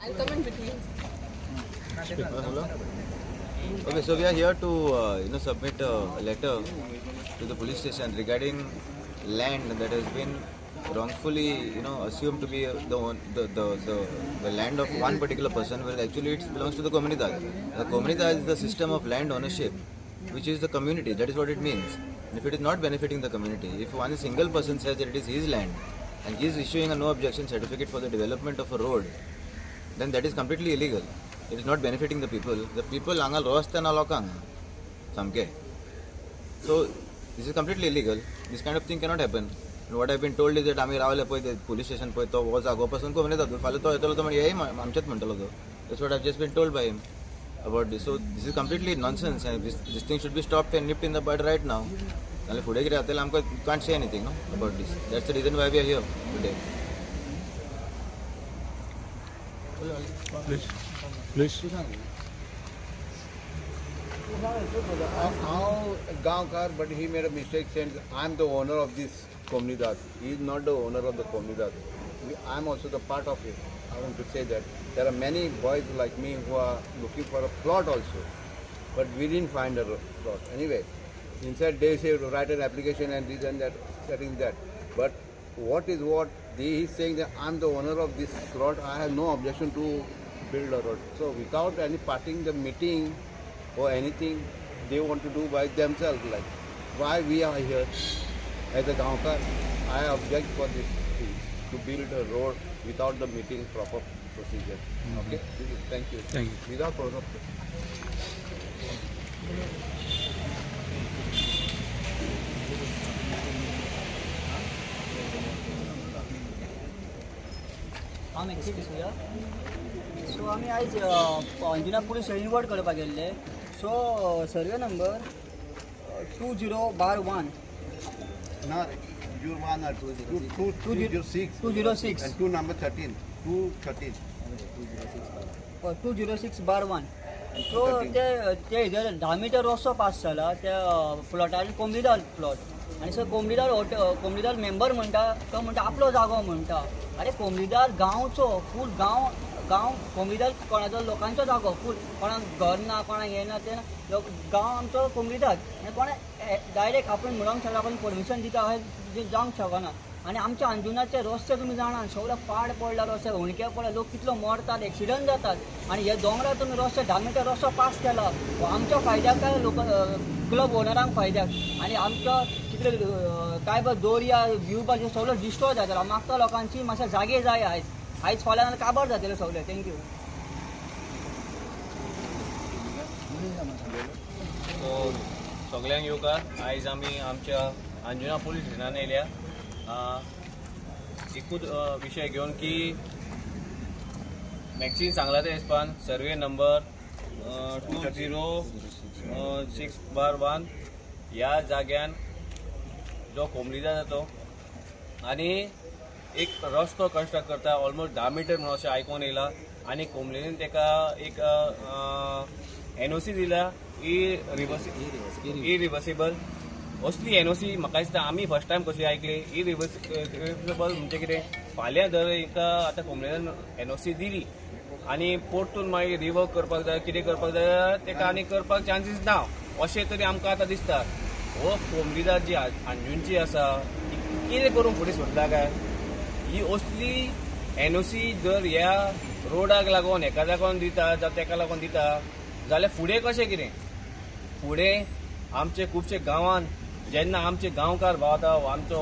I'll come in between. Okay, so we are here to submit a letter to the police station regarding land that has been wrongfully assumed to be the land of one particular person. Well, actually it belongs to the comunidad. The comunidad is the system of land ownership, which is the community. That is what it means. And if it is not benefiting the community, if one single person says that it is his land and he is issuing a no objection certificate for the development of a road, then that is completely illegal. It is not benefiting the people. The people angal rostana lokang samke. So this is completely illegal. This kind of thing cannot happen. And what I have been told is that आम्ही रावले पळय police station पळय तो हो जागोपासून कोणी जातो फाल्यां तो येतलो तो म्हण हे आमच्याच म्हणटलो तो. That's what I have just been told by him about this. So this is completely nonsense. And this thing should be stopped and nipped in the bud right now. नाले फुडें कितें जातलें आमकां can't say anything no about this. That's the reason why we are here today. Please. But he made a mistake saying I'm the owner of this comunidad. He is not the owner of the comunidad. I am also the part of it. I want to say that there are many boys like me who are looking for a plot also, but we didn't find a plot. Anyway, inside they say write an application and this and that, setting that. But what is what? He is saying that I'm the owner of this plot. I have no objection to build a road. So without any parting the meeting or anything, they want to do by themselves. Like why we are here as a Gaonkar, I object for this thing, to build a road without the meeting proper procedure. Okay, thank you. Thank you. Without proper. I'm excuse here. So आम्ही आज Anjuna police involve करपाक गेल्ले. So survey number 20/1. Not you 1 or 206 206 and 2 number 13 213 206/1. So ते 10 metre रस्तो pass जाला त्या प्लॉटार कोंबडीदार plot आणि sir कोंबडीदार member म्हणटा तो म्हणटा आपलो जागो म्हणटा. अरे कोंबडीदार गांवचो फूल गांव कोंबडीदार कोणाचो लोकांचो जागो फूल कोणाक घर ना कोणाक हे ना ते गांव आमचो कोंबडीदार आनी कोणा डायरेक्ट आपण म्हणूंक शकता आपण परमिशन दिता अशें जावंक शकना. आनी आमच्या अंजुनाचे रस्ते तुमी जाणात सगळे पाड पडला रस्ते होणक्या पडला लोक कितलो मरतात एक्सिडंट जातात आनी हे दोंगरा तुमी रस्ते 10 मीटर रस्तो पास केला आमच्या फायद्याक काय लोक क्लब ओनरांक फायद्याक आनी आमच्या कितले काय दोरया व्यू पासून सगळं डिस्ट्रॉय जाता. मागता लोकांची मातशे जागे जाय आयज फाल्यां काबार जातले सगळे. थँक्यू. सगळ्यांक येवकार आयज आमी आमच्या अंजुना पुलीस स्टेशनान येयल्या एकूच विशय घेवन की मॅक्सीन सांगला ते हिसपान सर्वे नंबर 206/1 ह्या जाग्यान जो कोंबडीदार जातो आनी एक रस्तो कंस्ट्रक्ट करता ऑलमोस्ट 10 मीटर म्हणून अशें आयकून येयला आनी कोंबडीन तेका एक NOC दिला इरिवर्सिबल असली NOC म्हाका दिसता आमी फर्स्ट टायम कशी आयकली. इरिवर्सिबल म्हणजे कितें फाल्यां जर एका आतां कोंबडीदान NOC दिली आनी परतून मागीर रिवर्क करपाक जाय कितें करपाक जाय तेका आनी करपाक चान्सीस ना अशें तरी आमकां आतां दिसता. हो कोंबडीदार जी अंजुनची आसा ती कितें करून फुडें सोदला काय ही असली NOC जर ह्या रोडाक लागून हेका लागून दिता जावं तेका लागून दिता जाल्यार फुडें कशें कितें फुडें आमचे खुबशे गांवांत जेन्ना आमचे गांवकार भावता आमचो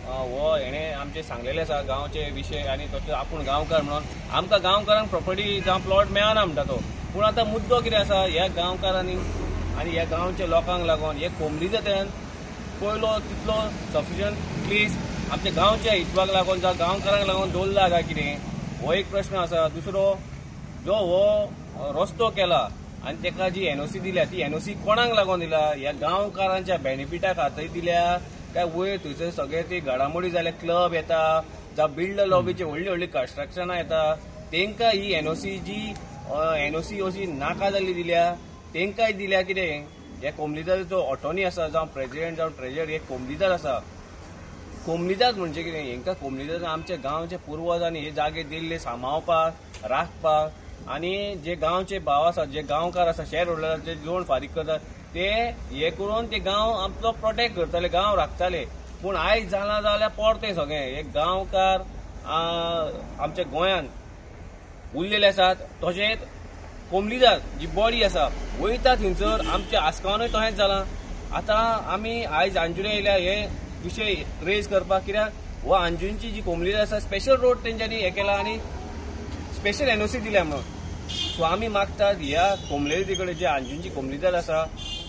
हो हेणें आमचे सांगलेले आसा गांवचे विशय आनी तसो आपूण गांवकार म्हणून आमकां गांवकारांक प्रॉपर्टी जावं प्लॉट मेळना म्हणटा तो. पूण आतां मुद्दो कितें आसा ह्या गांवकारांनी आनी ह्या गांवच्या लोकांक लागून हे कोंबडीदारान पयलो तितलो सफिशियंट प्लेस आमच्या गांवच्या हितवाक लागून जावं गांवकारांक लागून दवरला काय कितें हो एक प्रश्न आसा. दुसरो जो हो रस्तो केला आनी तेका जी NOC दिल्या ती NOC कोणाक लागून दिला ह्या गांवकारांच्या बेनिफिटा खातीर दिल्या काय वयर थंयसर सगळे ती घडामोडी जाल्या क्लब येता जावं बिल्डर लॉबीचे व्हडली व्हडली कन्स्ट्रक्शनां येता तांकां ही NOC जी NOC अशी नाका जाल्ली दिल्या तांकांय दिल्या कितें हे कोंबडीदाराचो ऑटोनी आसा जावं प्रेसिडेंट जावं ट्रेजर हे कोंबडीदार आसा कोमलीदाद म्हणजे कितें हेंकां कोमलीदाद आमच्या गांवचे पुर्वजांनी हे जागे दिल्ले सांबाळपाक राखपाक आनी जे गांवचे भाव आसा जे गांवकार आसा शेअर होल्डर जे लोन फारीक करतात ते हे करून ते गांव आमचो प्रोटेक्ट करताले गांव राखताले पूण आयज जालां जाल्यार पडते सगळें हे गांवकार आमच्या गोंयांत उरलेले आसात तशेंच कोमलीदाद जी बॉडी आसा वयता थंयसर आमच्या आसगांवानूय तशेंच जालां आतां आमी आयज अंजुने येयल्या हे विषय रेज करपाक कित्याक हो अंजुनची जी कोमलीदाद आसा स्पेशल रोड तेंच्यांनी हे केला आनी स्पेशल एनओसी दिल्या म्हणून सो आमी मागतात ह्या कोमलेदी कडेन जे अंजुनची कोमलीदाद आसा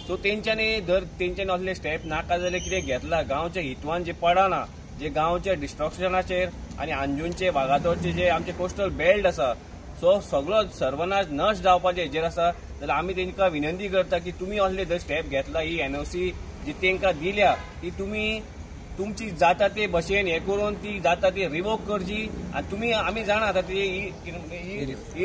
सो तेंच्यांनी असले स्टेप नाका जाल्यार कितें घेतला गांवच्या हितवान जे पडना जे गांवच्या डिस्ट्रक्शनाचेर आनी अंजुनचे वागातोरचे जे आमचे कोस्टल बेल्ट आसा सो सगळो सर्वनाश नश जावपाचे हेजेर आसा जाल्यार आमी तेंकां विनंती करता की तुमी असले जर स्टेप घेतला ही एनओसी जी तेंकां दिल्या ती तुमी तुमची जाता ते भशेन हे करून ती जाता ती रिवोक करची आनी तुमी आमी जाणा आतां ती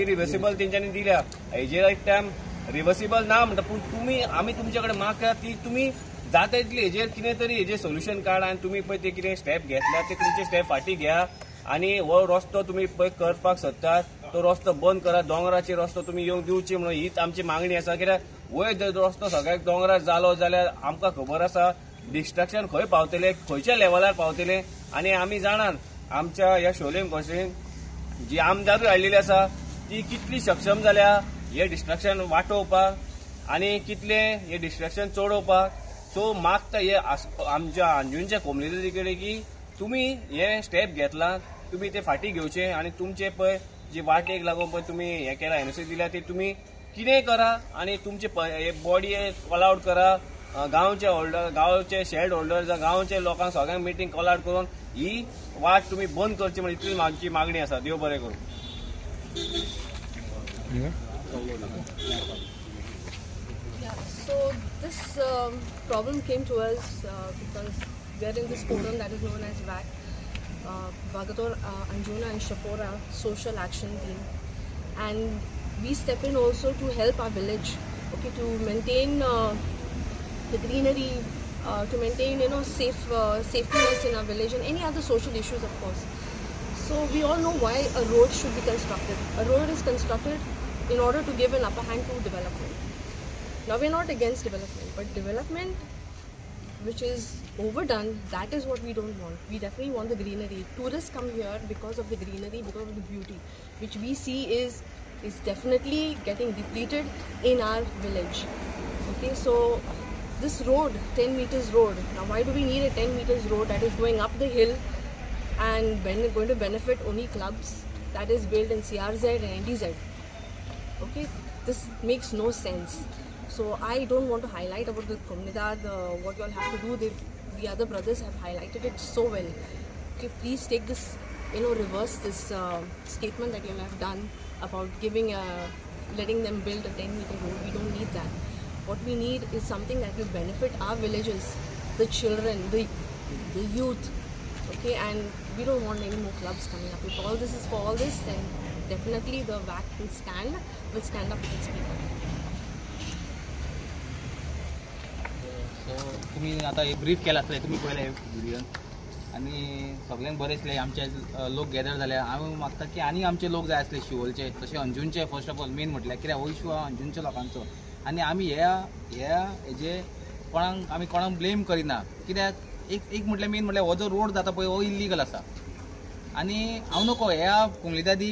इरिवर्सिबल तेंच्यांनी दिल्या हेजेर एक टायम रिवर्सिबल ना म्हणटा पूण तुमी आमी तुमचे कडेन मागता ती तुमी जाता तितली हेजेर कितें तरी हेजेर सोल्युशन काड आनी तुमी पळय ते कितें स्टेप घेतल्या ते तुमचे स्टेप फाटीं घ्या आनी हो रस्तो तुमी पळय करपाक सोदतात तो रस्तो बंद करा दोंगराचेर रस्तो तुमी येवंक दिवची म्हणून हीच आमची मागणी आसा कित्याक वयर जर रस्तो सगळ्याक दोंगरार जालो जाल्यार आमकां खबर आसा डिस्ट्रक्शन खंय पावतले खंयच्या लेवलार पावतले आनी आमी जाणात आमच्या ह्या शोलेम कॉन्स्टिट्युएन्सीन जी आमदारूय हाडलेली आसा ती कितली सक्षम जाल्या हे डिस्ट्रक्शन वाटोवपाक आनी कितले हे डिस्ट्रक्शन चोडोवपाक सो मागता हे आमच्या अंजुनच्या कोमलीदादी कडेन की तुमी हे स्टेप घेतला तुमी ते फाटीं घेवचे आनी तुमचे पळय जे वाटेक लागून पळय तुमी हे केला एनओसी दिल्या ते तुमी कितेंय करा आनी तुमचे हे बॉडी कॉल आउट करा गांवचे शेड होल्डर गांवचे लोकांक सगळ्यांक मिटींग कॉल आउट करून ही वाट तुमी बंद करची म्हणजे इतली आमची मागणी आसा देव बरें करूं. So this problem came to us because we are in this forum that is known as WAC, Vagator, Anjuna and Shapora Social Action Team, and we step in also to help our village, okay, to maintain the greenery, to maintain safetyness in our village and any other social issues, of course. So we all know why a road should be constructed. A road is constructed in order to give an upper hand to development. Now we're not against development, but development which is overdone, that is what we don't want. We definitely want the greenery. Tourists come here because of the greenery, because of the beauty, which we see is definitely getting depleted in our village. Okay, so this road, 10 meters road, now why do we need a 10 meters road that is going up the hill and going to benefit only clubs that is built in CRZ and NDZ? Okay, this makes no sense. So I don't want to highlight about the Komunidad, what you all have to do. The other brothers have highlighted it so well. Okay, please take this, reverse this statement that you all have done about letting them build a 10-meter road. We don't need that. What we need is something that will benefit our villages, the children, the youth. Okay, and we don't want any more clubs coming up. If all this is for all this, then definitely the WAC will stand up and speak up. तुम्ही आता एक brief केला आसले तुम्ही पळयले व्हिडियोन आनी सगळ्यांक बरें दिसलें आमचे लोक गॅदर जाले हांव मागता की आनी आमचे लोक जाय आसले शिवोलचे तशें अंजुनचे फर्स्ट ऑफ ऑल मेन म्हटल्यार कित्याक हो इशू हा अंजुनच्या लोकांचो आनी आमी हेजे कोणाक ब्लेम करिना कित्याक एक म्हटल्यार मेन म्हटल्यार हो जो रोड जाता पळय हो इल्लीगल आसा आनी हांव नको ह्या कोमलीदादी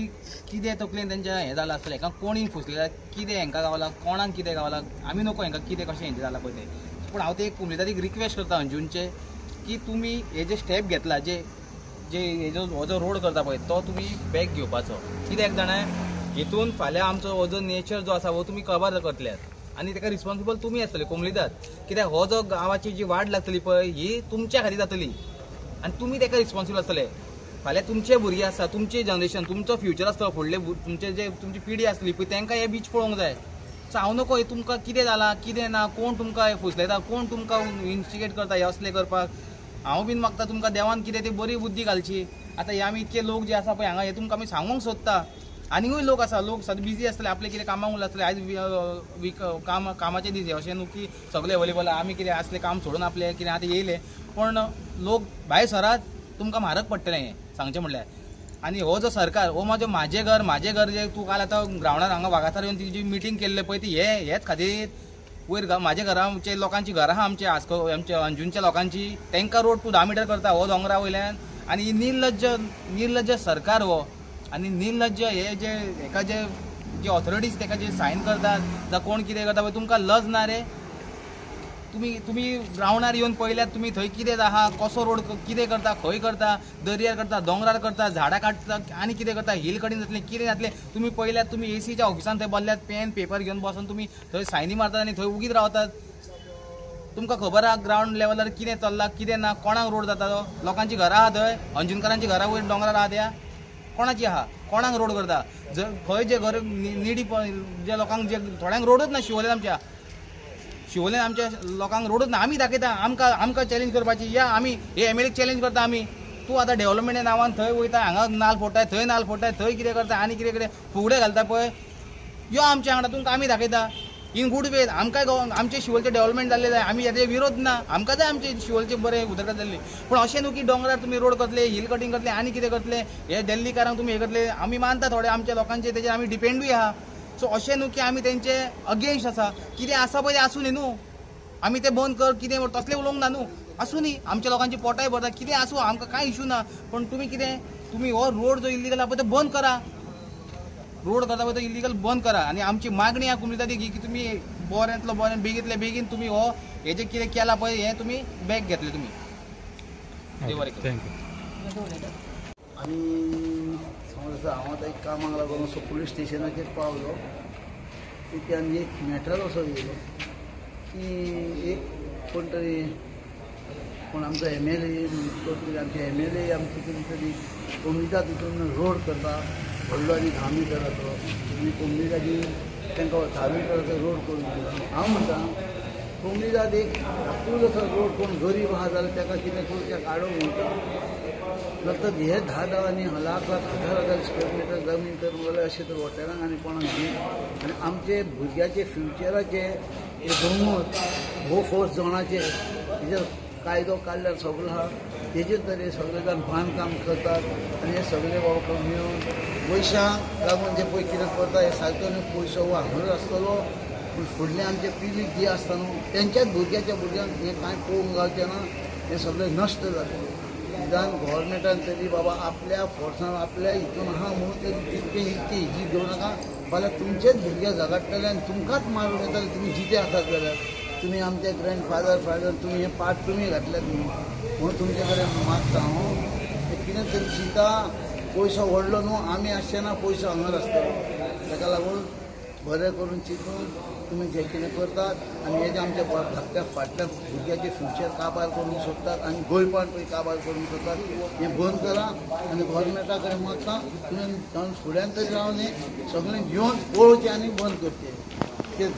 कितें तकलेन तेंच्या हें जालां आसतलें हाका कोणी फुसलें कितें हेंकां गावलां कोणाक कितें गावलां आमी नको हेंकां कितें कशें हेंचें जालां पळय तें पूण हांव ते एक कोमलीदादीक रिक्वेस्ट करता अंजुनचे की तुमी हे जे स्टेप घेतला जे हेजो हो जो रोड करता पळय तो तुमी बॅक घेवपाचो कित्याक जाणा हितून फाल्यां आमचो हो जो नेचर जो आसा हो तुमी कवर करतल्यात आनी ताका रिस्पॉन्सिबल तुमी आसतले कोमलीदाद कित्याक हो जो गांवाची जी वाड लागतली पळय ही तुमच्या खातीर जातली आनी तुमी ताका रिस्पॉन्सिबल आसतले फाल्यां तुमचे भुरगीं आसा तुमचें जनरेशन तुमचो फ्युचर आसतलो फुडले तुमची पिढी आसतली पळय तांकां हे बीच पळोवंक जाय सो हांव नको तुमकां कितें जालां कितें ना कोण तुमकां फुसलयता कोण तुमकां इन्स्टिगेट करता हे असले करपाक हांव बीन मागता तुमकां देवान कितें ती बरी बुद्धी घालची आतां हे आमी इतके लोक जे आसा पळय हांगा हे तुमकां आमी सांगूंक सोदता आनीकूय लोक आसा लोक सद्या बिजी आसतले आपले कितें कामाक उरले आसतले आयज कामाचे दीस अशें न्हू की सगळे अवेलेबल आमी कितें आसले काम सोडून आपले कितें आतां येयले पण लोक भायर सरात तुमकां म्हारग पडटलें हें सांगचें म्हणल्यार. आनी हो जो सरकार हो म्हाजें घर जे तूं काल आतां ग्रावंडार हांगा वागातार येवन ती जी मिटींग केल्ले पळय ती हेच खातीर वयर म्हाज्या घरांचे लोकांची घरां आहा आमच्या अंजुनच्या लोकांची तांकां रोड तूं 10 मिटर करता हो दोंगरा वयल्यान. आनी निर्लज्ज सरकार हो आनी निर्लज्ज हे जे हेका जे ऑथॉरिटीज ताका जे सायन करतात जावं कोण कितें करता पळय तुमकां लज ना रे. तुम्ही ग्रावंडार येवन पळयल्यात तुमी थंय कितें आहा कसो रोड कितें करता खंय करता दर्यार करता दोंगरार करता झाडां काडटा आनी कितें करता हिल कटींग जातलें कितें जातलें तुमी पळयल्यात. तुमी एसीच्या ऑफिसान थंय बसल्यात पेन पेपर घेवन बसून तुमी थंय सायनी मारतात आनी थंय उगीत रावतात. तुमकां खबर आहा ग्रावंड लेवलार कितें चल्लां कितें ना कोणाक रोड जाता तो. लोकांची घरां आहा थंय अंजुनकारांची घरां वयर दोंगरार आहा त्या कोणाची आहा कोणाक रोड करता. जर खंय जे घर निडी जे लोकांक जे थोड्यांक रोडूच ना शिवोलेन आमच्या लोकांक रोडूच ना. आमी दाखयता आमकां चॅलेंज करपाची या आमी हे एमएलएक चॅलेंज करता आमी. तूं आतां डेव्हलपमेंटा नांवान थंय वयता हांगा नाल फोडटाय थंय नाल फोडटाय थंय कितें करता आनी कितें फुगडे घालता पळय यो आमच्या वांगडा तुमकां आमी दाखयता इन गूड वेज. आमकां आमचे शिवोलचे डेव्हलपमेंट जाल्ले जाय आमी हेजे विरोध ना आमकां जाय आमचे शिवोलचे बरें उदरगत जाल्ली. पूण अशें न्हू की दोंगरार तुमी रोड करतले हिल कटींग करतले आनी कितें करतले हे दिल्लीकारांक तुमी हे करतले. आमी मानता थोडे आमच्या लोकांचे तेजेर आमी डिपेंडूय आहा. सो अशें न्हू की आमी तेंचे अगेन्स्ट आसा. कितें आसा पळय तें आसूं न्ही न्हू आमी तें बंद कर कितें तसलें उलोवंक ना न्हू आसूं न्ही आमच्या लोकांची पोटाय भरता कितें आसूं आमकां कांय इशू ना. पण तुमी हो रोड जो इल्लीगल आहा पळय तो बंद करा. रोड करता पळय तो इल्लीगल बंद करा. आनी आमची मागणी आहा कम्युनिटी की तुमी बऱ्यांतलो बरें बेगीन तुमी हो हे जे कितें केलां पळय हें तुमी बॅक घेतले तुमी. देव बरें करूं. आनी समज हांव आतां एक कामाक लागून असो पुलीस स्टेशनाचेर पावलो त्यान एक मॅटर असो येयलो की एक कोण तरी कोण आमचो एमएलए आमचे एमएलए आमचे कितें तरी कोमिदात हितून रोड करता व्हडलो आनी 10 मिटराचो आनी कोमिदाची तांकां 10 मिटराचो रोड करून दिला. हांव म्हणटा कोमिदात एक धाकटूच असो रोड कोण गरीब आहा जाल्यार ताका कितें करून त्या काडूंक म्हणटा. नंतर हे 10 आनी लाख 1000 स्क्वेअर मिटर जमीन तर जाल्यार अशें तर हॉटेलांक आनी कोणाक दी. आनी आमचे भुरग्याचे फ्युचराचे हे दोंगूर हो फोर्स जोणाचे हेजेर कायदो काडल्यार सगळो आहा तेजेर तरी सगळे जाण बांदकाम करतात. आनी हे सगळे बाबा मेळून पयशांक लागून जे पळय कितें करता हे सारको न्हू पयसो हो हांगाच आसतलो पूण फुडलें आमचे पिळगेक जी आसता न्हू तेंच्याच भुरग्यांक हें कांय पळोवंक गावचें ना. हें सगळें नश्ट जातलें. निदान गव्हर्मेंटान तरी बाबा आपल्या फोर्सान आपल्या हितून आहा म्हणून तरी तितकें ही जी घेवं नाका. फाल्यां तुमचेच भुरगे झगडटले आनी तुमकांच मारून येताले तुमी जिते आसात जाल्यार. तुमी आमचे ग्रँडफादर तुमी हे पाट तुमी घातल्यात न्हू म्हणून तुमचे कडेन मागता हांव कितें तरी चिंता. पयसो व्हडलो न्हू आमी आसचे ना पयसो हांगाच आसतलो. ताका लागून बरें करून चिंतून तुमी जें कितें करतात आनी हे जे आमच्या धाकट्या फाटल्या भुरग्याचे फ्युचर काबार करूंक सोदतात आनी गोंयपण पळय काबार करूंक सोदतात हें बंद करा. आनी गव्हर्मेंटा कडेन मागता तुमी जावन फुड्यान तरी रावन हें सगळें घेवन पळोवचें आनी बंद करचें.